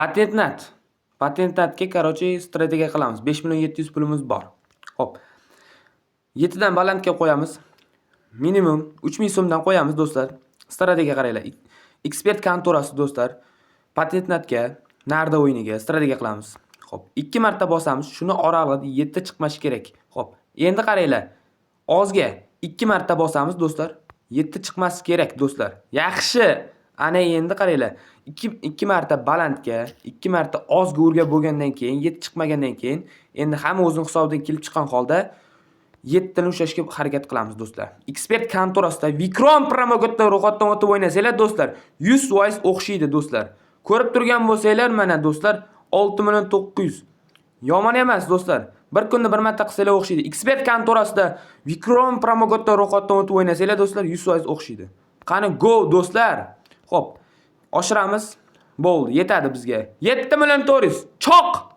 Patentnat. Patentnatga qarochi strategiya qilamiz. 5.700.000 pulimiz bor. Xo'p. 7 dan balandga qo'yamiz. Minimum 3000 so'mdan qo'yamiz do'stlar. Strategiya qaranglar. Ekspert kontorasi do'stlar. Patentnatga, narda o'yiniga strategiya qilamiz. Xo'p, 2 marta bosamiz. Shuni oralig'ida 7 chiqmashi kerak. Xo'p, endi qaranglar. Ozga 2 marta bosamiz do'stlar. 7 chiqmasi kerak do'stlar. Yaxshi. Ana endi qaranglar. 2 marta balandga, 2 marta ozga urga bo'lgandan keyin, 7 chiqmagandan keyin, endi hamma o'zining hisobidan kelib chiqqan holda 7 ni ushlashga harakat qilamiz do'stlar. Ekspert kontorasida Vikrom promogotdan ro'yxatdan o'tib o'ynasanglar do'stlar, 100% o'xshaydi do'stlar. Ko'rib turgan bo'lsanglar mana do'stlar 6.900. Yomon emas do'stlar. Bir kunda bir marta qilsanglar o'xshaydi. Ekspert kontorasida Vikrom promogotdan ro'yxatdan o'tib o'ynasanglar do'stlar 100% o'xshaydi. Qani go do'stlar. Xo'p, oshiramiz. Bo'ldi, yetadi bizga. 7.400. Choq!